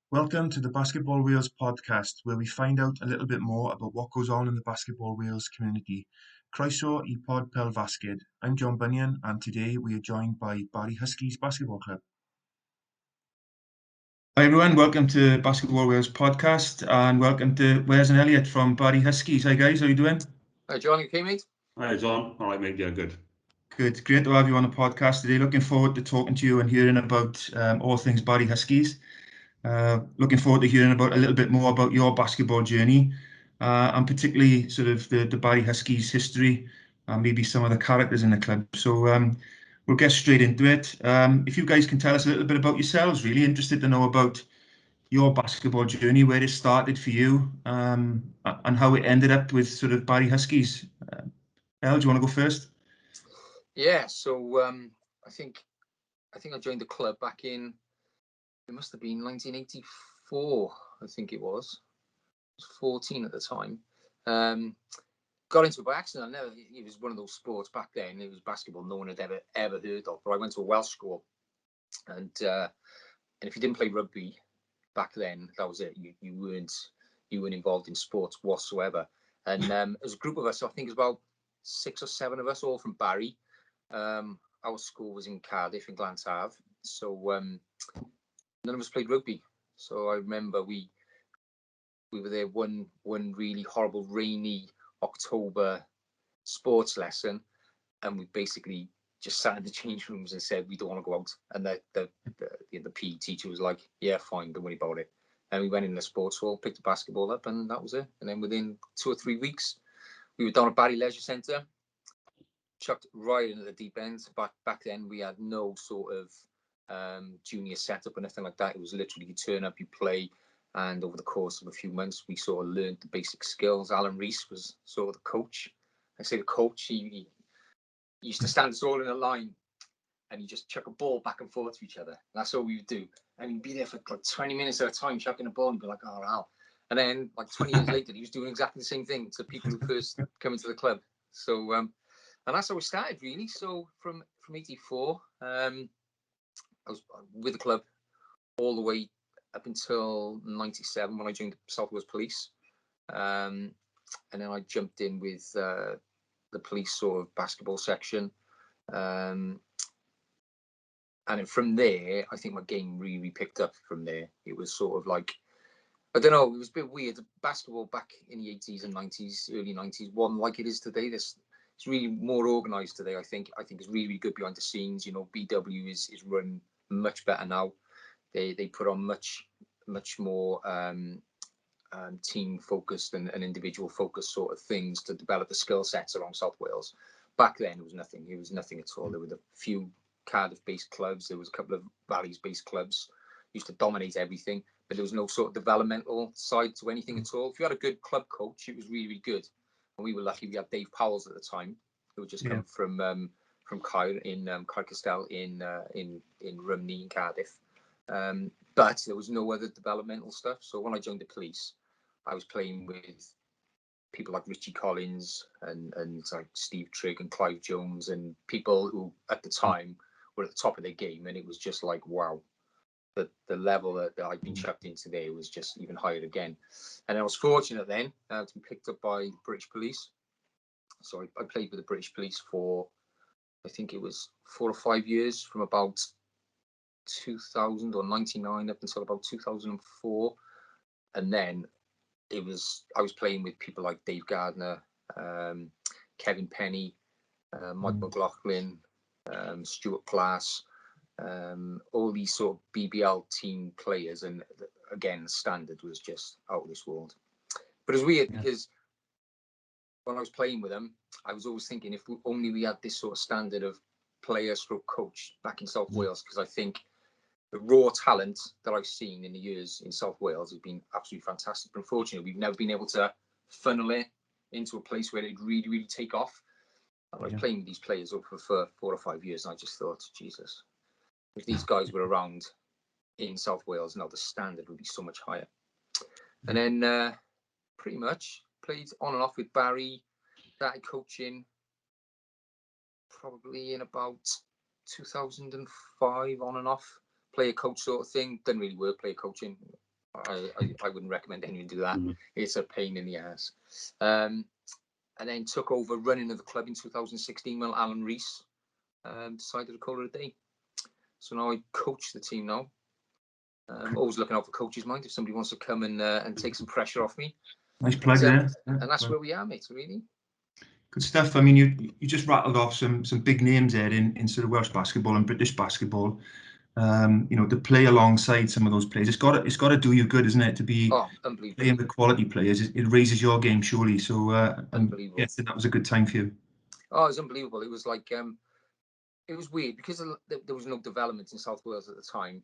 Welcome to the Basketball Wales podcast, where we find out a little bit more about what goes on in the Basketball Wales community. Croeso I pel-fasged. I'm John Bunyan, and today we are joined by Barry Huskies Basketball Club. Hi everyone, welcome to Basketball Wales podcast, and welcome to Wes and Elliott from Barry Huskies. Hi guys, how you doing? Hi John, you okay mate? Hi John, all right mate, yeah, good. Good, great to have you on the podcast today. Looking forward to talking to you and hearing about all things Barry Huskies. Looking forward to hearing about a little bit more about your basketball journey, and particularly sort of the Barry Huskies history and maybe some of the characters in the club. So we'll get straight into it. If you guys can tell us a little bit about yourselves, really interested to know about your basketball journey, where it started for you, and how it ended up with sort of Barry Huskies. El, do you want to go first? Yeah, so I think I joined the club back in, it must have been 1984, I think it was. I was 14 at the time. Got into it by accident. It was one of those sports back then. It was basketball no one had ever heard of. But I went to a Welsh school, and if you didn't play rugby back then, that was it. You weren't involved in sports whatsoever. And as a group of us, I think it was about 6 or 7 of us, all from Barry. Our school was in Cardiff in Glantaf, so none of us played rugby. So I remember we were there one really horrible rainy October sports lesson, and we basically just sat in the change rooms and said we don't want to go out. And the PE teacher was like, "Yeah, fine, don't worry about it." And we went in the sports hall, picked the basketball up, and that was it. And then within 2 or 3 weeks, we were down at Barry Leisure Centre, chucked right into the deep end. Back then, we had no sort of junior setup or nothing like that. It was literally you turn up, you play, and over the course of a few months, we sort of learned the basic skills. Rees was sort of the coach. I say the coach, he used to stand us all in a line, and you just chuck a ball back and forth to each other. That's all we would do. And he'd be there for like 20 minutes at a time, chucking a ball, and be like, "Oh, Al." And then, like 20 years later, he was doing exactly the same thing to people who first come into the club. So, and that's how it started, really. So from '84, I was with the club all the way up until '97 when I joined the South Wales Police. And then I jumped in with the police sort of basketball section. And then from there, I think my game really picked up from there. It was sort of like, I don't know, it was a bit weird. Basketball back in the 80s and 90s, early 90s, wasn't like it is today. It's really more organised today, I think. I think it's really good behind the scenes. You know, BW is run much better now. They put on much more team focused and individual focused sort of things to develop the skill sets around South Wales. Back then, it was nothing. It was nothing at all. There were a few Cardiff-based clubs. There was a couple of Valleys-based clubs. Used to dominate everything, but there was no sort of developmental side to anything at all. If you had a good club coach, it was really, really good. And we were lucky. We had Dave Powells at the time, who had just come from Caer in Caer Castell in Rhymney in Cardiff. But there was no other developmental stuff. So when I joined the police, I was playing with people like Richie Collins and like Steve Trigg and Clive Jones and people who at the time were at the top of their game. And it was just like, wow, the level that I'd been chucked in today was just even higher again. And I was fortunate then to be picked up by the British Police. So I played with the British Police for, I think it was 4 or 5 years, from about 2000 or 99 up until about 2004. And then I was playing with people like Dave Gardner, Kevin Penny, Mike McLaughlin, Stuart Class, all these sort of BBL team players. And again, the standard was just out of this world. But it was weird because when I was playing with them, I was always thinking if only we had this sort of standard of player stroke coach back in South Wales, because I think the raw talent that I've seen in the years in South Wales has been absolutely fantastic. But unfortunately, we've never been able to funnel it into a place where it'd really, really take off. And I was playing with these players for 4 or 5 years, and I just thought, Jesus, if these guys were around in South Wales, now the standard would be so much higher. And then pretty much played on and off with Barry, started coaching probably in about 2005, on and off. Player coach sort of thing. Didn't really work player coaching. I wouldn't recommend anyone do that. Mhm. It's a pain in the ass. And then took over running of the club in 2016 when Alan Rees decided to call it a day. So now I coach the team now. Always looking out for coaches' mind if somebody wants to come and take some pressure off me. Nice plug there. And that's where we are, mate. Really. Good stuff. I mean, you just rattled off some big names there in sort of Welsh basketball and British basketball. To play alongside some of those players, it's got to do you good, isn't it? To be playing with quality players, it raises your game surely. So, unbelievable. Yes, that was a good time for you. Oh, it was unbelievable. It was like it was weird because there was no development in South Wales at the time.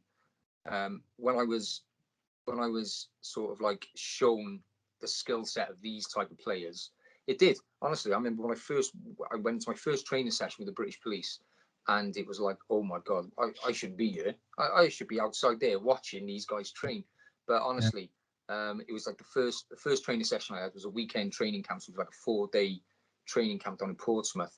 When I was sort of like shown the skill set of these type of players, it did. Honestly, I remember when I went to my first training session with the British Police, and it was like, oh my God, I should be here. I should be outside there watching these guys train. But honestly, it was like the first training session I had was a weekend training camp. So it was like a 4-day training camp down in Portsmouth.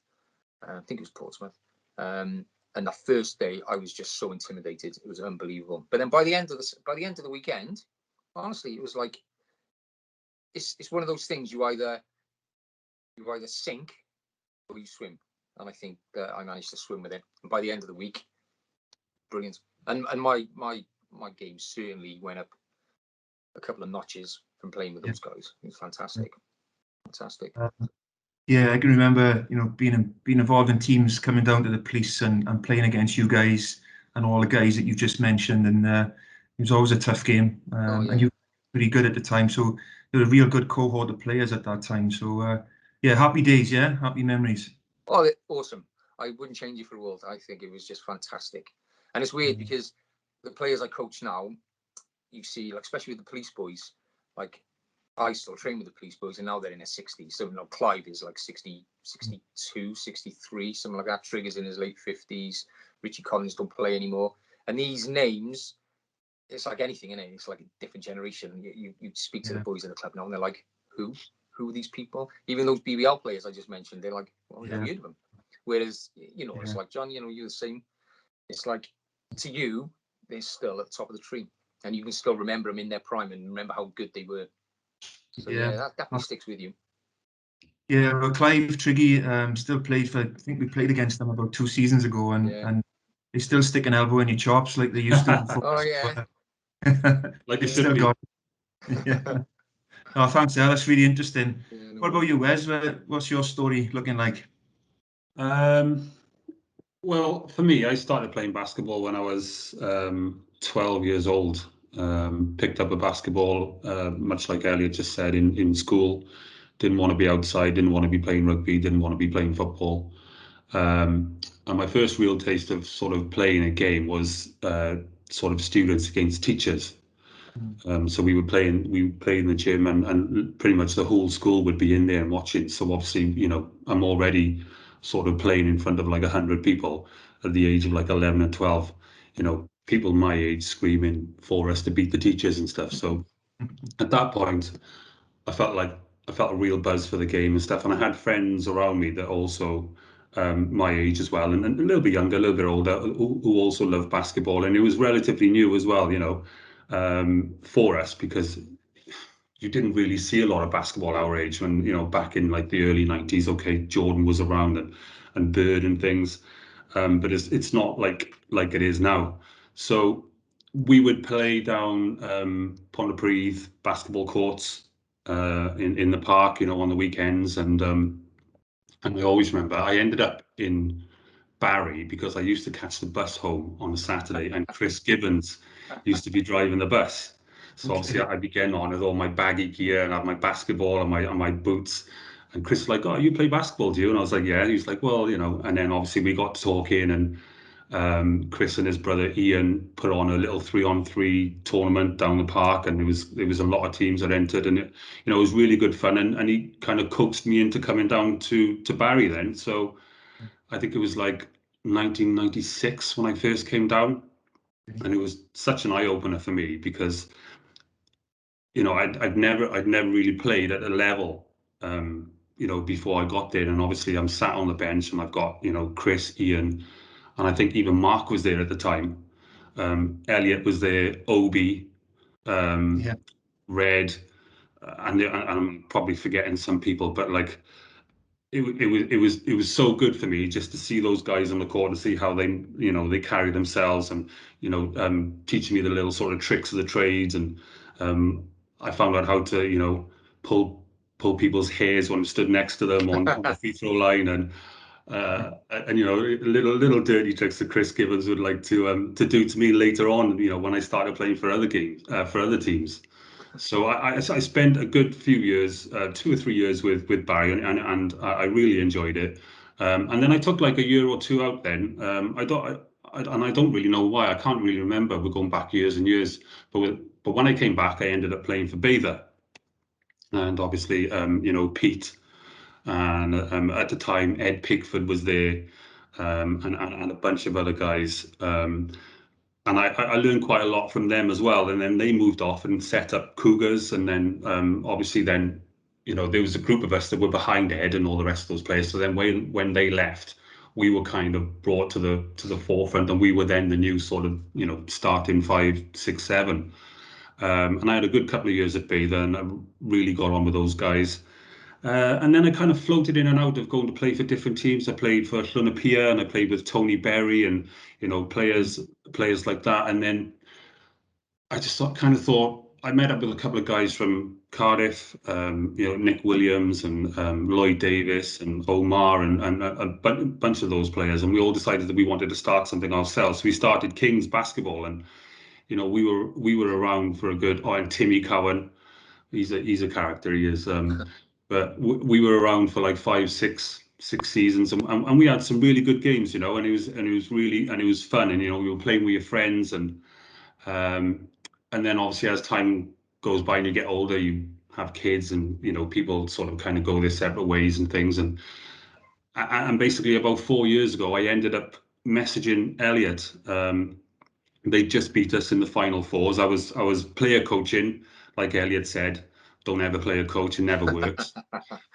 I think it was Portsmouth. And the first day, I was just so intimidated. It was unbelievable. But then by the end of the weekend, honestly, it was like it's one of those things you either sink or you swim. And I think that I managed to swim with it. And by the end of the week, brilliant. And my game certainly went up a couple of notches from playing with those guys. It was fantastic. Fantastic. Yeah, I can remember, being involved in teams coming down to the police and playing against you guys and all the guys that you just mentioned, and it was always a tough game. And you were pretty good at the time, so you were a real good cohort of players at that time. So yeah, happy days, yeah, happy memories. Oh, awesome! I wouldn't change it for the world. I think it was just fantastic, and it's weird because the players I coach now, you see, like especially with the police boys, like. I still train with the police boys, and now they're in their 60s. So Clive is like 60, 62, 63, something like that. Trigger's in his late 50s. Richie Collins don't play anymore. And these names, it's like anything, isn't it? It's like a different generation. You speak to the boys in the club now, and they're like, who? Who are these people? Even those BBL players I just mentioned, they're like, well, never heard of them. Whereas, it's like, John, you're the same. It's like, to you, they're still at the top of the tree. And you can still remember them in their prime and remember how good they were. So yeah, that definitely sticks with you. Yeah, well, Clive Triggy still played for. I think we played against them about 2 seasons ago, and they still stick an elbow in your chops like they used to before. Oh yeah, like they should be. Yeah. Oh, thanks, Al. That's really interesting. What about you, Wes? What's your story looking like? Well, for me, I started playing basketball when I was 12 years old. Picked up a basketball, much like Elliott just said, in school. Didn't want to be outside, didn't want to be playing rugby, didn't want to be playing football. And my first real taste of sort of playing a game was sort of students against teachers. So we would play in the gym, and pretty much the whole school would be in there and watching. So obviously, I'm already sort of playing in front of like 100 people at the age of like 11 and 12. People my age screaming for us to beat the teachers and stuff. So at that point, I felt a real buzz for the game and stuff. And I had friends around me that also my age as well, and a little bit younger, a little bit older, who also loved basketball. And it was relatively new as well, for us, because you didn't really see a lot of basketball our age when, back in like the early 90s. Okay, Jordan was around and Bird and things, but it's not like it is now. So we would play down Pontypridd basketball courts in the park, on the weekends, and I always remember I ended up in Barry because I used to catch the bus home on a Saturday, and Chris Gibbons used to be driving the bus. So obviously I'd be getting on with all my baggy gear and I have my basketball and my boots. And Chris was like, "Oh, you play basketball, do you?" And I was like, "Yeah." And he was like, "Well, And then obviously we got talking, and Chris and his brother Ian put on a little 3-on-3 tournament down the park, and there was a lot of teams that entered, and it was really good fun. And he kind of coaxed me into coming down to Barry then. So I think it was like 1996 when I first came down, and it was such an eye opener for me because I'd never really played at a level before I got there. And obviously I'm sat on the bench, and I've got Chris, Ian, and I think even Mark was there at the time. Elliott was there, Obi, Red, and I'm probably forgetting some people, but like it was so good for me just to see those guys on the court and see how they carry themselves, and teaching me the little sort of tricks of the trades, and I found out how to pull people's hairs when I stood next to them on the free throw line, and little dirty tricks that Chris Gibbons would like to do to me later on, when I started playing for other teams. So I spent a good few years, 2 or 3 years with Barry, and I really enjoyed it. And then I took like a year or two out. Then I don't really know why. I can't really remember. We're going back years and years. But when I came back, I ended up playing for Bather, and obviously Pete, and at the time Ed Pickford was there, and a bunch of other guys. And I learned quite a lot from them as well. And then they moved off and set up Cougars. And then obviously then, there was a group of us that were behind Ed and all the rest of those players. So then when they left, we were kind of brought to the forefront, and we were then the new sort of, starting 5, 6, 7. And I had a good couple of years at Bather, and I really got on with those guys. And then I kind of floated in and out of going to play for different teams. I played for Llunapia, and I played with Tony Berry, and players like that. And then I just kind of thought, I met up with a couple of guys from Cardiff, Nick Williams and Lloyd Davis and Omar, and a bunch of those players, and we all decided that we wanted to start something ourselves. So we started Kings Basketball, and we were around for a good. Oh, and Timmy Cowan, he's a character. He is. But we were around for like 5, 6 seasons, and we had some really good games, and it was fun, and we were playing with your friends, and then obviously as time goes by and you get older, you have kids, and people sort of kind of go their separate ways and things, and basically about 4 years ago, I ended up messaging Elliott. They just beat us in the final fours. I was player coaching, like Elliott said. Don't ever play a coach, it never works.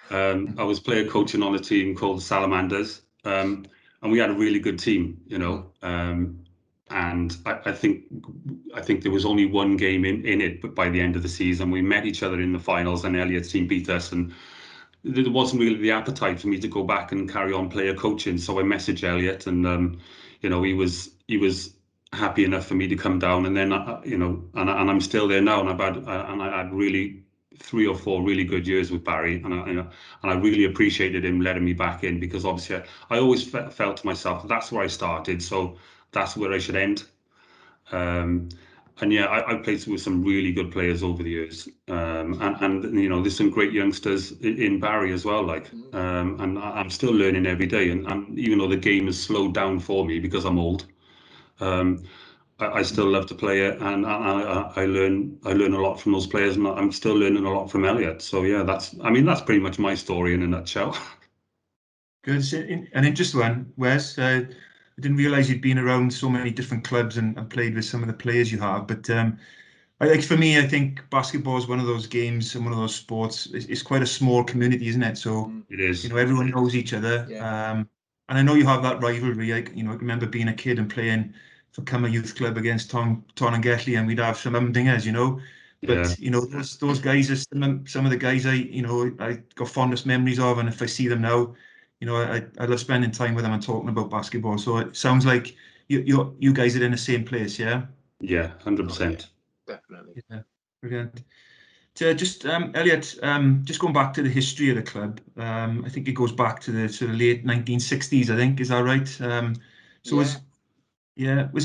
I was player coaching on a team called the Salamanders, and we had a really good team, and I think there was only one game in it, but by the end of the season, we met each other in the finals, and Elliott's team beat us, and there wasn't really the appetite for me to go back and carry on player coaching. So I messaged Elliott, and he was happy enough for me to come down, and then and I'm still there now, and I had really 3 or 4 really good years with Barry, and I really appreciated him letting me back in, because obviously I always felt to myself that's where I started, so that's where I should end. And yeah, I played with some really good players over the years, and there's some great youngsters in Barry as well, and I'm still learning every day, and even though the game has slowed down for me because I'm old, I still love to play it, and I learn a lot from those players, and I'm still learning a lot from Elliott. So yeah, that's pretty much my story in a nutshell. Good. An interesting one, Wes. I didn't realise you'd been around so many different clubs and played with some of the players you have. But for me, I think basketball is one of those games and one of those sports. It's quite a small community, isn't it? So It is. everyone knows each other. Yeah. And I know you have that rivalry. I remember being a kid and playing for Cummer Youth Club against Ton and Getley, and we'd have some humdingers. But Yeah. those guys are some of the guys I got fondest memories of, and if I see them now, I love spending time with them and talking about basketball. So it sounds like you guys are in the same place, yeah? Yeah, 100%. Definitely. Yeah, brilliant. So just Elliott, just going back to the history of the club, I think it goes back to the sort of late 1960s. I think, is that right? So was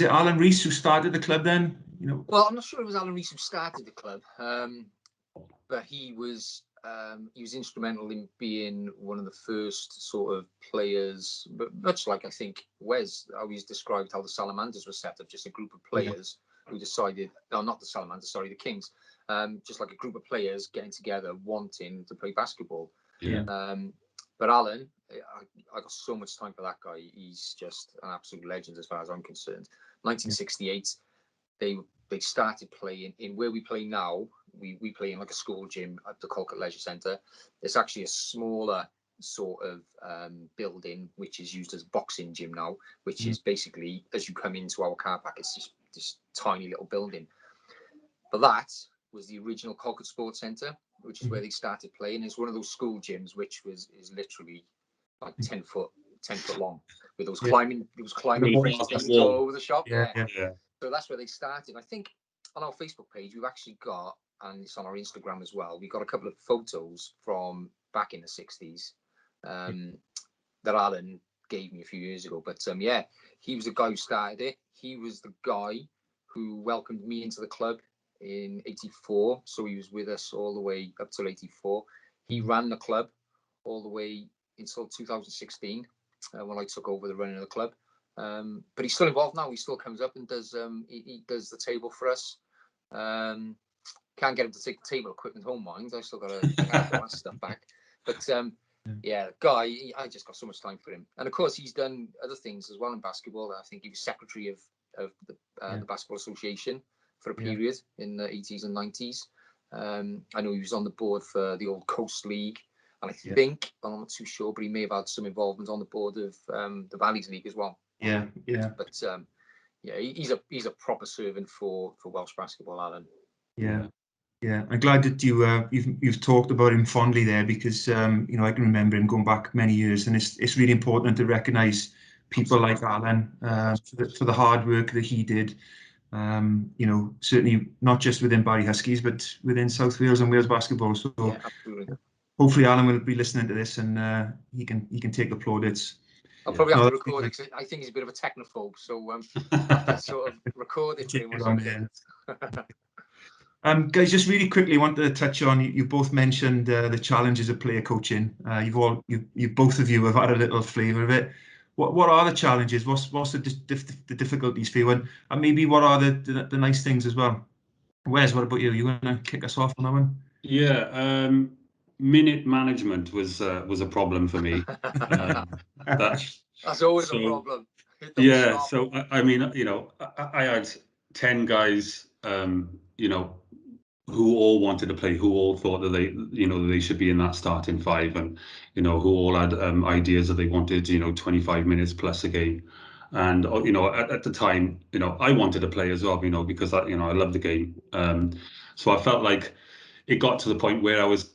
it Alan Rees who started the club then? Well, I'm not sure it was Alan Rees who started the club, but he was instrumental in being one of the first sort of players, but much like I think Wes always described how the Salamanders were set up, just a group of players who decided, no, not the Salamanders, sorry, the Kings, just like a group of players getting together wanting to play basketball. Yeah. But Alan, I got so much time for that guy. He's just an absolute legend as far as I'm concerned. 1968, they started playing in where we play now. We play in like a school gym at the Colquitt Leisure Centre. It's actually a smaller sort of building, which is used as a boxing gym now, which is basically, as you come into our car park, it's just this tiny little building. But that was the original Colquitt Sports Centre, which is where they started playing. It's one of those school gyms which is literally like 10 foot long, with those climbing things all over the shop. Yeah. So that's where they started. I think on our Facebook page we've actually got, and it's on our Instagram as well, we've got a couple of photos from back in the 60s that Alan gave me a few years ago. But yeah, he was the guy who started it. He was the guy who welcomed me into the club in '84. So he was with us all the way up till '84. He ran the club all the way until 2016 when I took over the running of the club. But he's still involved now. He still comes up and does he does the table for us. Can't get him to take the table equipment home, mind. I still got to get that stuff back. But yeah, guy, I just got so much time for him. And of course, he's done other things as well in basketball. I think he was secretary of the Basketball Association for a period in the 80s and 90s. I know he was on the board for the old Coast League. And I think, well, I'm not too sure, but he may have had some involvement on the board of the Valleys League as well. Yeah. But yeah, he's a proper servant for Welsh basketball, Alan. Yeah, I'm glad that you've talked about him fondly there, because I can remember him going back many years, and it's really important to recognise people like Alan for the hard work that he did. Certainly not just within Barry Huskies, but within South Wales and Wales basketball. So yeah, absolutely. Hopefully Alan will be listening to this, and he can take the plaudits. I'll probably have to record it, because I think he's a bit of a technophobe, so I have to sort of record it for him. Guys, just really quickly, wanted to touch on, you both mentioned the challenges of player coaching. You both of you have had a little flavour of it. What are the challenges? What's the difficulties for you, and maybe what are the nice things as well? Wes, what about you? You want to kick us off on that one? Yeah, minute management was a problem for me. That's always a problem. Yeah, so I mean, I had 10 guys, who all wanted to play, who all thought that they should be in that starting five, and who all had ideas that they wanted 25 minutes plus a game. And at the time, I wanted to play as well, because I love the game. So I felt like it got to the point where I was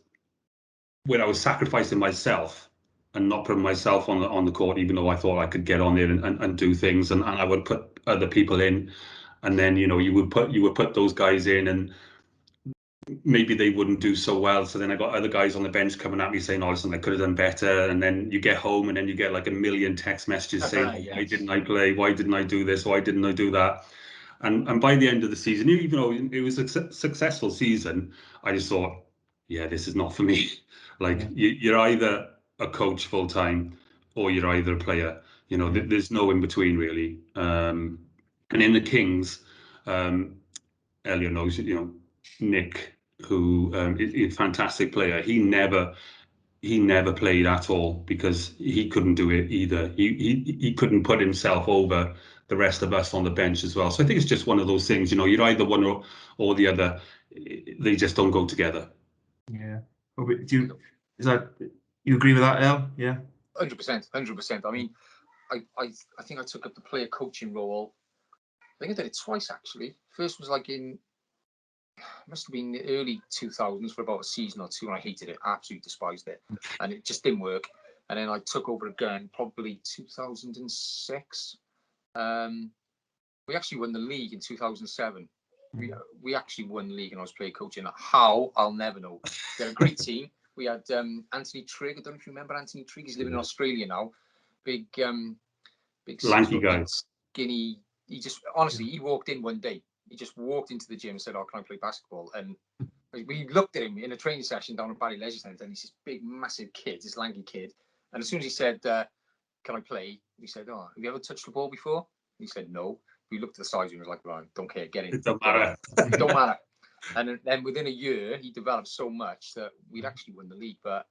sacrificing myself and not putting myself on the court, even though I thought I could get on there and do things, and I would put other people in, and then you would put those guys in, and maybe they wouldn't do so well. So then I got other guys on the bench coming at me saying, "Oh, listen, I could have done better." And then you get home, and then you get like a million text messages saying, "Why didn't I play? Why didn't I do this? Why didn't I do that?" And by the end of the season, even though it was a successful season, I just thought, yeah, this is not for me. Like you're either a coach full time, or you're either a player. There's no in between really. And in the Kings, Elliott knows, Nick, who is a fantastic player. He never played at all, because he couldn't do it either. He couldn't put himself over the rest of us on the bench as well. So I think it's just one of those things, you're either one or the other. They just don't go together. Yeah. You agree with that, El? Yeah. 100%. I mean, I think I took up the player coaching role. I think I did it twice actually. First was like must have been the early 2000s for about a season or two, and I hated it, absolutely despised it, and it just didn't work. And then I took over again probably 2006. We actually won the league in 2007. We actually won the league, and I was player coaching. How? I'll never know. We had a great team. We had Anthony Trigg. I don't know if you remember Anthony Trigg. He's living in Australia now. Big lanky guy, skinny. He just honestly, he walked in one day. He just walked into the gym and said, "Oh, can I play basketball?" And we looked at him in a training session down at Barry Leisure Centre, and he's this big, massive kid, this lanky kid. And as soon as he said, "Can I play?" he said, "Oh, have you ever touched the ball before?" He said, "No." We looked at the size and he was like, "Right, don't care, get in." It don't matter. It don't matter. And then within a year, he developed so much that we'd actually won the league. But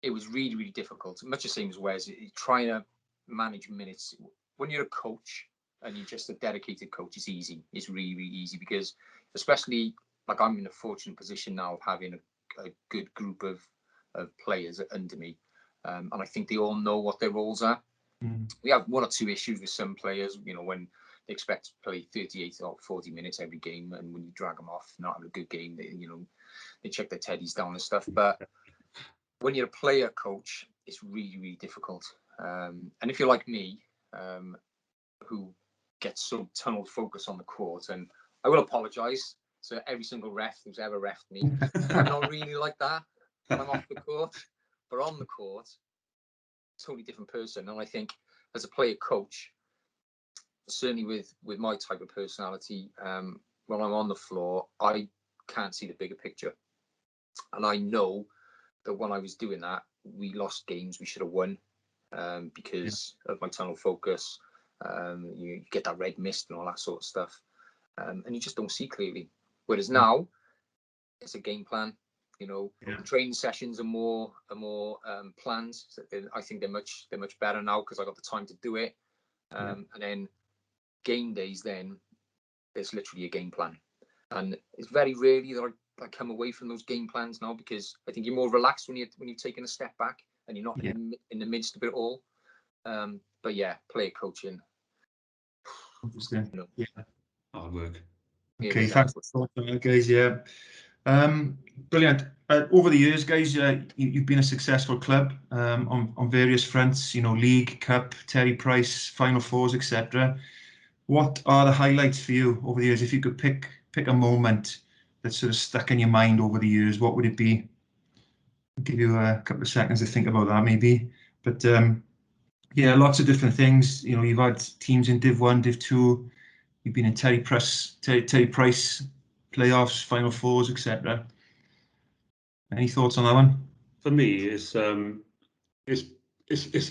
it was really, really difficult. Much the same as Wes, trying to manage minutes. When you're a coach and you're just a dedicated coach, it's easy. It's really, really easy, because especially like I'm in a fortunate position now of having a good group of players under me. And I think they all know what their roles are. We have one or two issues with some players, when they expect to play 38 or 40 minutes every game, and when you drag them off, not having a good game, they check their teddies down and stuff. But when you're a player coach, it's really, really difficult. And if you're like me, who gets so tunnel focus on the court, and I will apologise to every single ref who's ever refed me. I'm not really like that when I'm off the court, but on the court, totally different person. And I think as a player coach, certainly with my type of personality, when I'm on the floor, I can't see the bigger picture. And I know that when I was doing that, we lost games we should have won because of my tunnel focus. You get that red mist and all that sort of stuff. And you just don't see clearly. Whereas now, it's a game plan. Training sessions are more planned. I think they're much better now because I got the time to do it. And then game days, then there's literally a game plan. And it's very rarely that I come away from those game plans now, because I think you're more relaxed when you've taken a step back and you're not in the midst of it all. But yeah, player coaching. Hard work. Okay, thanks for that, guys. Yeah, brilliant. Over the years, guys, you've been a successful club on various fronts. League, Cup, Terry Price, Final Fours, etc. What are the highlights for you over the years? If you could pick a moment that sort of stuck in your mind over the years, what would it be? I'll give you a couple of seconds to think about that, maybe. But yeah, lots of different things. You've had teams in Div 1, Div 2. You've been in Terry Price playoffs, Final Fours, etc. Any thoughts on that one? For me, it's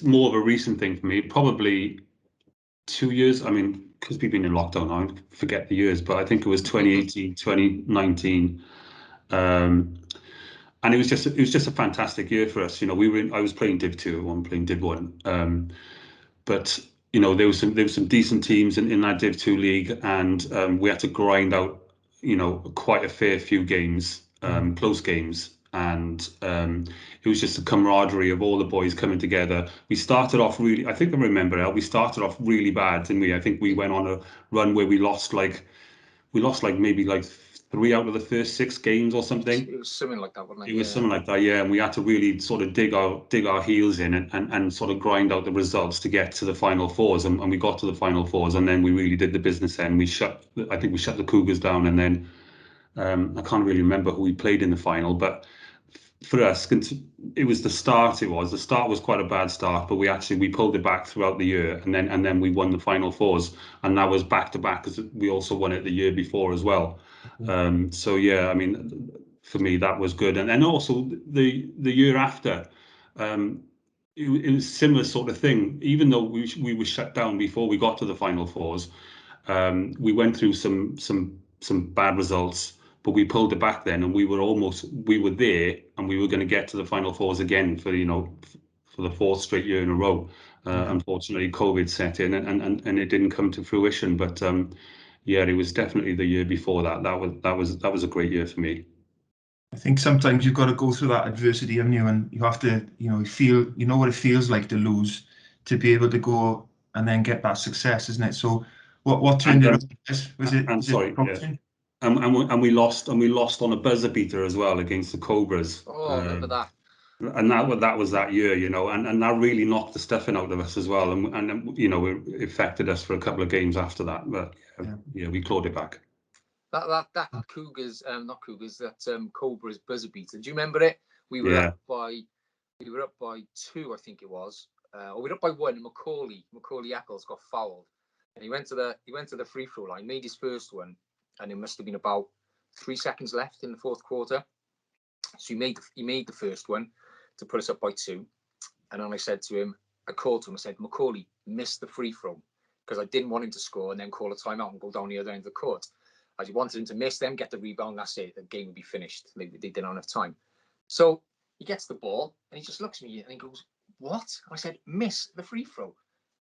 more of a recent thing for me. Probably 2 years. I mean, because we've been in lockdown now, I forget the years, but I think it was 2018, 2019. And it was just a fantastic year for us. I was playing Div 2, one playing Div 1. But there was some decent teams in that Div 2 league, and we had to grind out quite a fair few games, close games, and it was just a camaraderie of all the boys coming together. We started off really, I think I remember it, we started off really bad, didn't we? I think we went on a run where we lost maybe 3 out of the first 6 games or something. It was something like that, wasn't it? It was something like that, yeah. And we had to really sort of dig our heels in and sort of grind out the results to get to the Final Fours. And we got to the Final Fours, and then we really did the business end. I think we shut the Cougars down, and then I can't really remember who we played in the final. But for us, it was the start. The start was quite a bad start, but we pulled it back throughout the year, and then we won the Final Fours, and that was back to back because we also won it the year before as well. So yeah, I mean, for me that was good, and also the year after, it was similar sort of thing. Even though we were shut down before we got to the Final Fours, we went through some bad results, but we pulled it back then, and we were there, and we were going to get to the Final Fours again for the 4th straight year in a row. Unfortunately, COVID set in, and it didn't come to fruition. But yeah, it was definitely the year before that. That was a great year for me. I think sometimes you've got to go through that adversity, haven't you? And you have to, feel what it feels like to lose, to be able to go and then get that success, isn't it? So what turned it around? Was it promising? And we lost on a buzzer beater as well against the Cobras. Oh, I remember that. And that was that year, and that really knocked the stuffing out of us as well, and it affected us for a couple of games after that. But yeah, we clawed it back. That Cougars, not Cougars, that Cobras buzzer beater. Do you remember it? We were up by 2, I think it was, or we were up by 1. And Macaulay Eccles got fouled, and he went to the free throw line, made his first one, and it must have been about 3 seconds left in the 4th quarter. So he made the first one to put us up by 2, and then I called to him, I said, Macaulay, missed the free throw, because I didn't want him to score and then call a timeout and go down the other end of the court. I just wanted him to miss them, get the rebound, that's it, the game would be finished. They didn't have enough time. So he gets the ball and he just looks at me and he goes, what? I said, miss the free throw.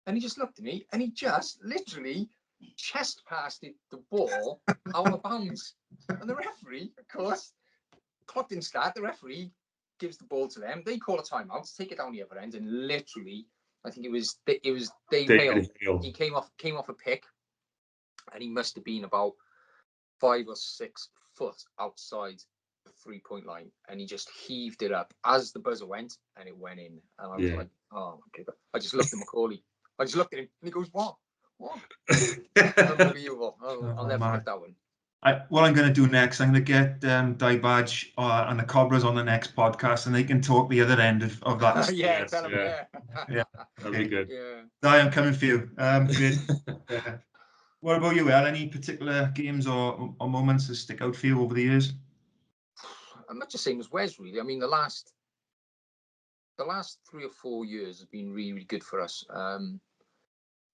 And he just looked at me and he just literally chest passed the ball out of bounds. And the referee, of course, clock didn't start. The referee gives the ball to them. They call a timeout, take it down the other end, and literally, I think it was Dave Hale. He came off a pick, and he must have been about 5 or 6 foot outside the 3-point line, and he just heaved it up as the buzzer went, and it went in. And I was like, oh my God. I just looked at Macaulay. I just looked at him, and he goes, what? Unbelievable. I'll never forget that one. What I'm going to do next, I'm going to get Di Badge and the Cobras on the next podcast, and they can talk the other end of that. Yeah, tell them, yeah. That'd be good. Yeah. Di, I'm coming for you. Great. What about you, El? Any particular games or moments that stick out for you over the years? I'm much the same as Wes, really. I mean, the last 3 or 4 years has been really, really good for us. I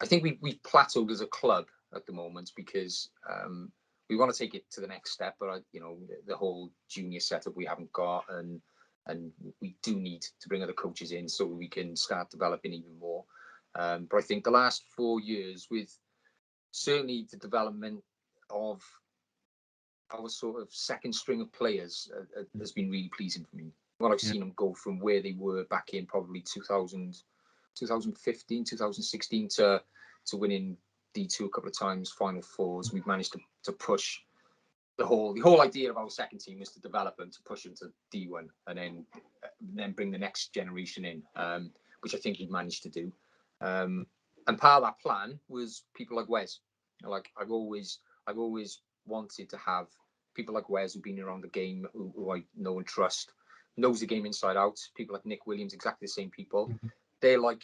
think we've plateaued as a club at the moment because we want to take it to the next step, but the whole junior setup we haven't got, and we do need to bring other coaches in so we can start developing even more. But I think the last 4 years, with certainly the development of our sort of second string of players, has been really pleasing for me. Well, I've seen them go from where they were back in probably 2015, 2016 to winning D2 a couple of times, Final Fours. We've managed to push the whole idea of our second team is to develop them, to push them to D1, and then bring the next generation in, which I think we've managed to do. And part of that plan was people like Wes. Like I've always wanted to have people like Wes who've been around the game, who I know and trust, knows the game inside out. People like Nick Williams, exactly the same people. They're like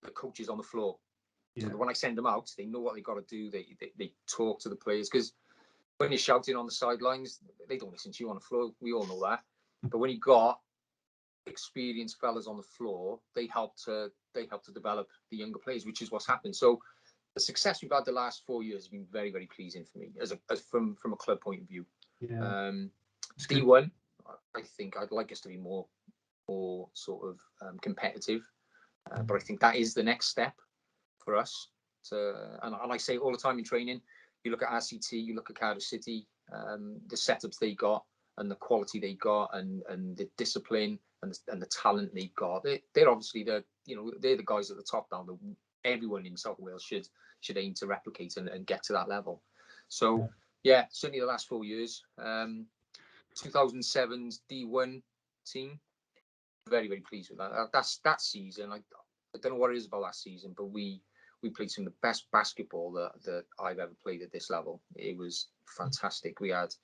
the coaches on the floor. So when I send them out, they know what they got to do. They talk to the players, because when you're shouting on the sidelines, they don't listen to you on the floor. We all know that. But when you got experienced fellas on the floor, they help to develop the younger players, which is what's happened. So the success we've had the last 4 years has been very, very pleasing for me as from a club point of view. D1, I think I'd like us to be more sort of competitive, but I think that is the next step for us. And I say all the time in training, you look at RCT, you look at Cardiff City, the setups they got and the quality they got, and the discipline and the talent they've got. They're obviously they're the guys at the top now that everyone in South Wales should aim to replicate and get to that level. So certainly the last 4 years. 2007's D1 team, very, very pleased with that. That season. I don't know what it is about that season, but we played some of the best basketball that I've ever played at this level. It was fantastic. We had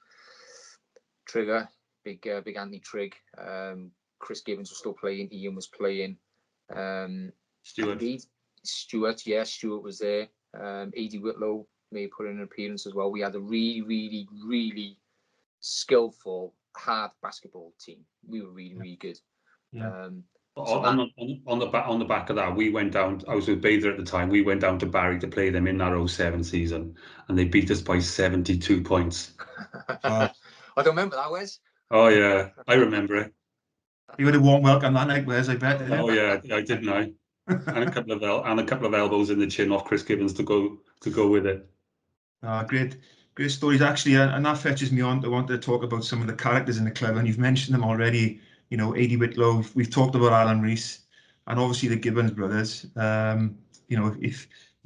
Trigger, big Anthony Trigg, Chris Gibbons was still playing, Ian was playing, Stuart, Stuart was there, Eddie Whitlow may have put in an appearance as well. We had a really, really, really skillful, hard basketball team. We were really, really good. On the back of that, we went down. I was with Bather at the time. We went down to Barry to play them in that 07 season, and they beat us by 72 points. I don't remember that, Wes. Oh yeah, I remember it. You had a warm welcome that night, Wes, I bet. Oh yeah, I didn't I? And a couple of elbows in the chin off Chris Gibbons to go with it. Great stories actually, and that fetches me on to want to talk about some of the characters in the club, and you've mentioned them already. Eddie Whitlow, we've talked about Alan Rees, and obviously the Gibbons brothers.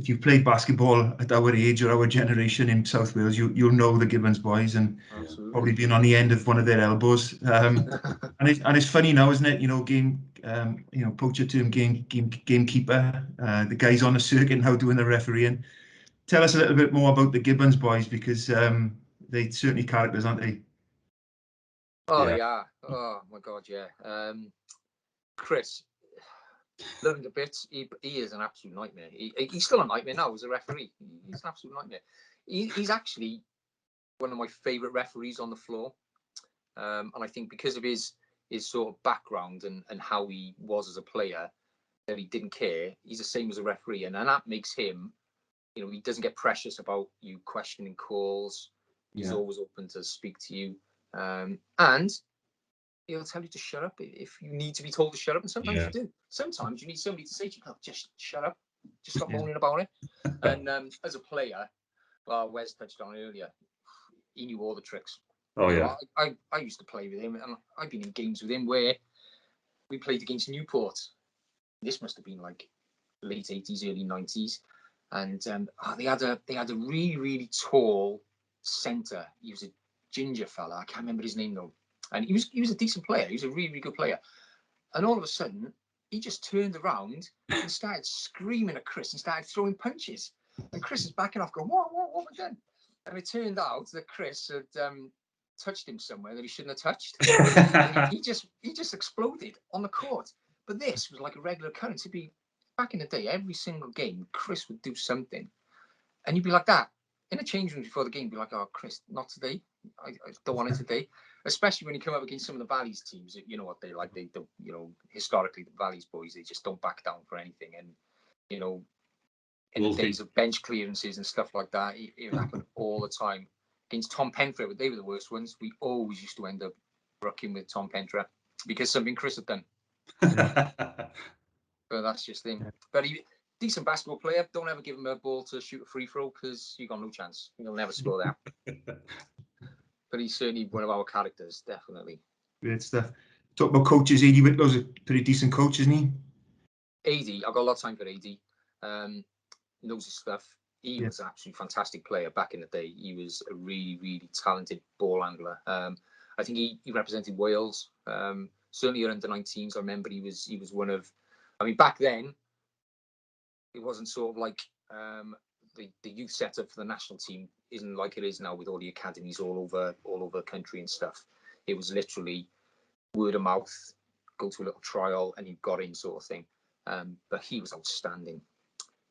If you've played basketball at our age or our generation in South Wales, you'll know the Gibbons boys, and probably been on the end of one of their elbows. And it's funny now, isn't it? Poacher term gamekeeper. The guys on the circuit now doing the refereeing. Tell us a little bit more about the Gibbons boys, because they're certainly characters, aren't they? Oh yeah. Oh my God, yeah. Chris, love him to bits. He is an absolute nightmare. He's still a nightmare now as a referee. He's an absolute nightmare. He's actually one of my favourite referees on the floor. And I think because of his sort of background and how he was as a player, that he didn't care. He's the same as a referee, and that makes him, he doesn't get precious about you questioning calls. He's always open to speak to you. And he'll tell you to shut up if you need to be told to shut up, and sometimes you do. Sometimes you need somebody to say to you, just shut up, just stop moaning about it. And as a player, well, Wes touched on it earlier, he knew all the tricks. Oh yeah. I used to play with him, and I've been in games with him where we played against Newport. This must have been like late 80s, early 90s. And they had a really, really tall centre. He was a ginger fella. I can't remember his name though. And he was a decent player. He was a really, really good player. And all of a sudden, he just turned around and started screaming at Chris and started throwing punches. And Chris is backing off, going, what have I done? And it turned out that Chris had touched him somewhere that he shouldn't have touched. he just exploded on the court. But this was like a regular occurrence. It'd be back in the day, every single game, Chris would do something. And you'd be like that. In a change room before the game, be like, oh, Chris, not today. I don't want it today. Especially when you come up against some of the Valleys teams, you know what they like. They don't, historically the Valleys boys, they just don't back down for anything. And in the days of bench clearances and stuff like that, it happened all the time. Against Tom Penfret, they were the worst ones. We always used to end up rocking with Tom Penfret because something Chris had done. But that's just him. But decent basketball player. Don't ever give him a ball to shoot a free throw because you got no chance. You'll never score there. But he's certainly one of our characters, definitely. Great stuff. Talk about coaches. AD Whitlow's a pretty decent coach, isn't he? AD, I've got a lot of time for AD. Knows his stuff. He was an absolutely fantastic player back in the day. He was a really, really talented ball handler. I think he represented Wales. Certainly under 19s. I remember he was one of. I mean, back then, it wasn't sort of like the youth setup for the national team isn't like it is now with all the academies all over the country and stuff. It was literally word of mouth, go to a little trial and you got in sort of thing. But he was outstanding.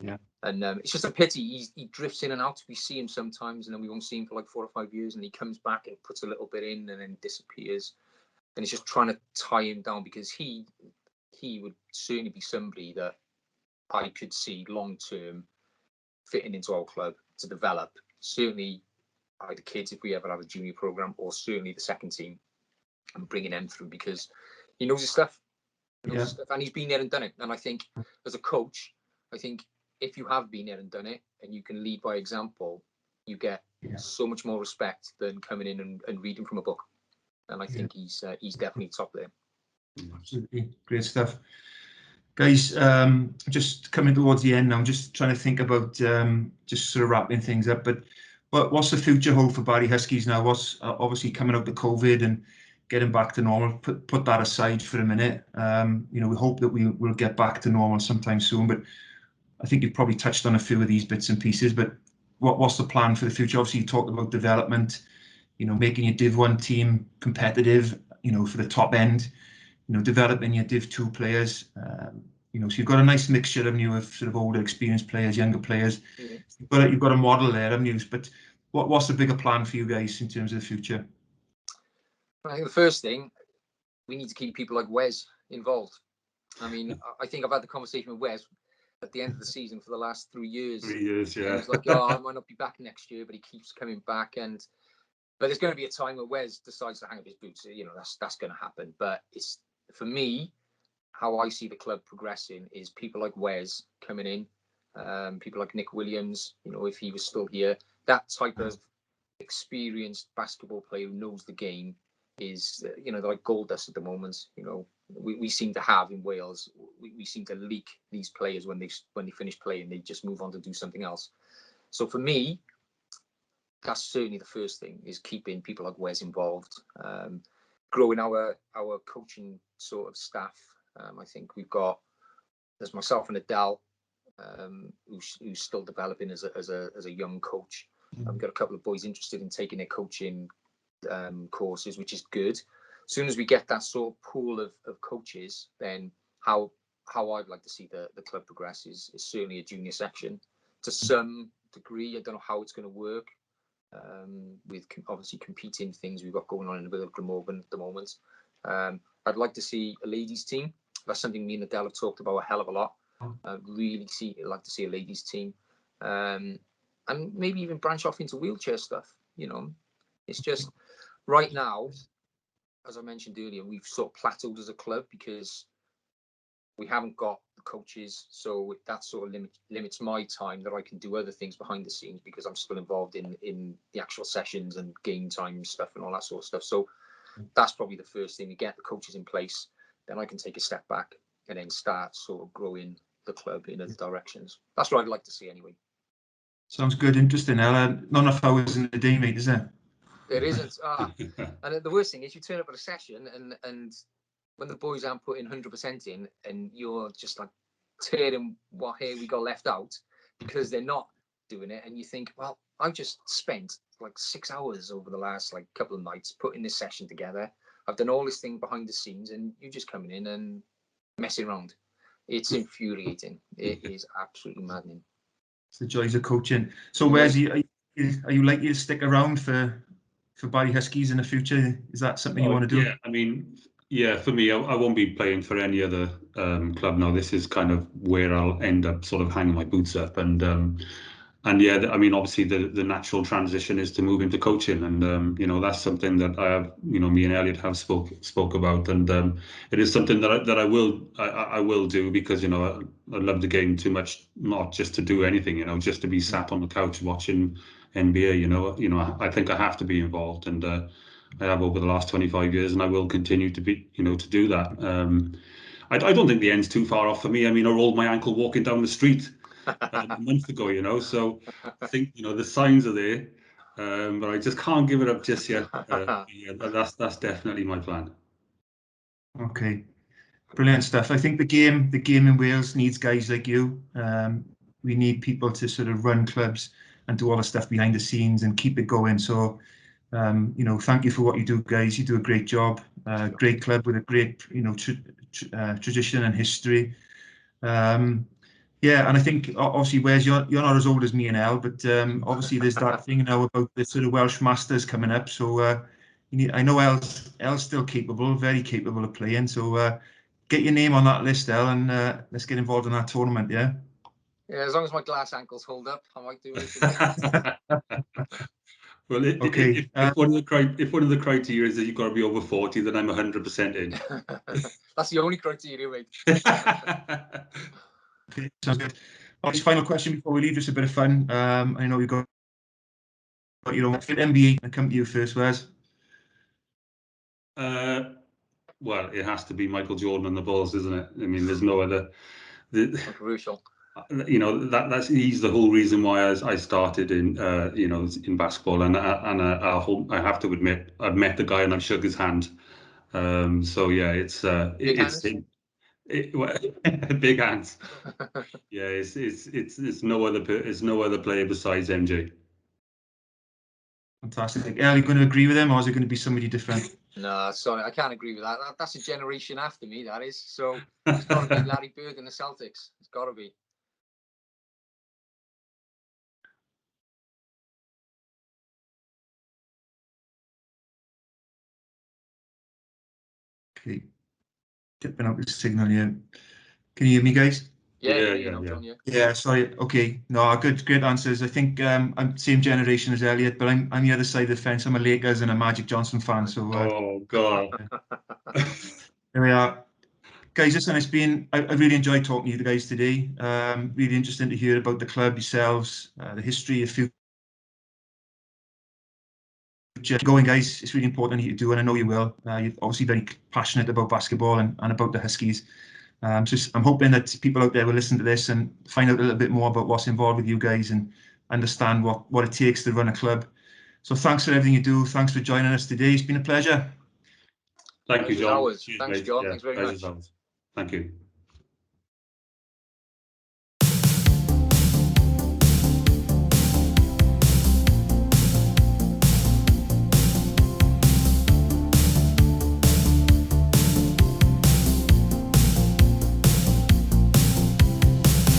Yeah. And it's just a pity he drifts in and out. We see him sometimes and then we won't see him for like 4 or 5 years and he comes back and puts a little bit in and then disappears. And it's just trying to tie him down because he would certainly be somebody that I could see long term fitting into our club to develop. Certainly either kids if we ever have a junior program or certainly the second team and bringing them through because he knows his stuff. And he's been there and done it. And I think as a coach, I think if you have been there and done it and you can lead by example, you get so much more respect than coming in and reading from a book. And I think he's definitely top there. Absolutely. Great stuff. Guys, just coming towards the end now, I'm just trying to think about just sort of wrapping things up. But what's the future hold for Barry Huskies now? What's obviously coming out of COVID and getting back to normal? Put that aside for a minute. We hope that we'll get back to normal sometime soon. But I think you've probably touched on a few of these bits and pieces. But what's the plan for the future? Obviously, you talked about development. Making your Div 1 team competitive. For the top end. Developing your Div 2 players. So you've got a nice mixture, haven't you, of sort of older, experienced players, younger players. Yeah. You've got a model there, haven't you? But what's the bigger plan for you guys in terms of the future? I think the first thing, we need to keep people like Wes involved. I mean, I think I've had the conversation with Wes at the end of the season for the last 3 years. 3 years, yeah. And he's like, I might not be back next year, but he keeps coming back. But there's going to be a time where Wes decides to hang up his boots. That's going to happen. But it's, for me, how I see the club progressing is people like Wes coming in, people like Nick Williams, if he was still here, that type of experienced basketball player who knows the game is, they're like gold dust at the moment. We seem to have in Wales, we seem to leak these players when they finish playing, they just move on to do something else. So for me, that's certainly the first thing, is keeping people like Wes involved, growing our coaching sort of staff. I think there's myself and Adele, who's still developing as a young coach. We've got a couple of boys interested in taking their coaching courses, which is good. As soon as we get that sort of pool of coaches, then how I'd like to see the club progress is certainly a junior section to some degree. I don't know how it's going to work with obviously competing things we've got going on in the Villa Glamorgan at the moment. I'd like to see a ladies team. That's something me and Adele have talked about a hell of a lot. I'd like to see a ladies team, and maybe even branch off into wheelchair stuff. It's just right now, as I mentioned earlier, we've sort of plateaued as a club because we haven't got the coaches. So that sort of limits my time that I can do other things behind the scenes because I'm still involved in the actual sessions and game time stuff and all that sort of stuff. So that's probably the first thing, to get the coaches in place. Then I can take a step back and then start sort of growing the club in other directions. That's what I'd like to see anyway. Sounds good, interesting, Ella. Not enough hours in the day, mate, is there? There isn't. And the worst thing is you turn up at a session and when the boys aren't putting 100% in and you're just like tearing what hair we got left out because they're not doing it, and you think, well, I've just spent like 6 hours over the last like couple of nights putting this session together. I've done all this thing behind the scenes and you just coming in and messing around. It's infuriating. It is absolutely maddening. It's the joys of coaching. So where's are you likely to stick around for Barry Huskies in the future? Is that something you want to do? Yeah, I mean, yeah, for me, I won't be playing for any other club now. This is kind of where I'll end up sort of hanging my boots up. And yeah, I mean, obviously the natural transition is to move into coaching, and you know, that's something that I have, you know, me and Elliott have spoke about, and it is something that I will do, because, you know, I love the game too much not just to do anything, you know, just to be sat on the couch watching NBA. You know, I think I have to be involved, and I have over the last 25 years, and I will continue to be, you know, to do that. I don't think the end's too far off for me. I mean, I rolled my ankle walking down the street a month ago, you know, so I think, you know, the signs are there, but I just can't give it up just yet. Yeah, that's definitely my plan. Okay, brilliant stuff. I think the game in Wales needs guys like you. We need people to sort of run clubs and do all the stuff behind the scenes and keep it going. So, you know, thank you for what you do, guys. You do a great job. Great club with a great, you know, tradition and history. Yeah, and I think obviously, Wes, you're not as old as me and El, but obviously there's that thing now about the sort of Welsh Masters coming up. So I know El's still capable, very capable of playing. So get your name on that list, El, and let's get involved in that tournament. Yeah. Yeah, as long as my glass ankles hold up, I might do it. Well, Okay. if one of the criteria is that you've got to be over 40, then I'm 100% in. That's the only criteria, mate. Okay, sounds good. Final question before we leave, just a bit of fun. I know we've got your own NBA. I come to you first, Wes. Well, it has to be Michael Jordan and the Bulls, isn't it? I mean, there's no other. Controversial. You know, he's the whole reason why I started in you know, in basketball, and I have to admit, I've met the guy and I've shook his hand. So yeah, it's big hands. Yeah, it's no other player besides MJ. Fantastic. Are you going to agree with him, or is it going to be somebody different? No, sorry, I can't agree with that. That's a generation after me, that is. So it's got to be Larry Bird and the Celtics. It's got to be. Okay. Tipping out the signal here. Can you hear me, guys? Yeah. Yeah, sorry. Okay. No, great answers. I think I'm same generation as Elliott, but I'm the other side of the fence. I'm a Lakers and a Magic Johnson fan. So Oh God. There we are. Guys, listen, I really enjoyed talking to you guys today. Really interesting to hear about the club yourselves, the history, your future. Going, guys, it's really important you do, and I know you will. You're obviously very passionate about basketball and about the Huskies. So I'm hoping that people out there will listen to this and find out a little bit more about what's involved with you guys and understand what it takes to run a club. So thanks for everything you do. Thanks for joining us today. It's been a pleasure. Thank you, John. Thanks, John. Thanks very much. Thank you.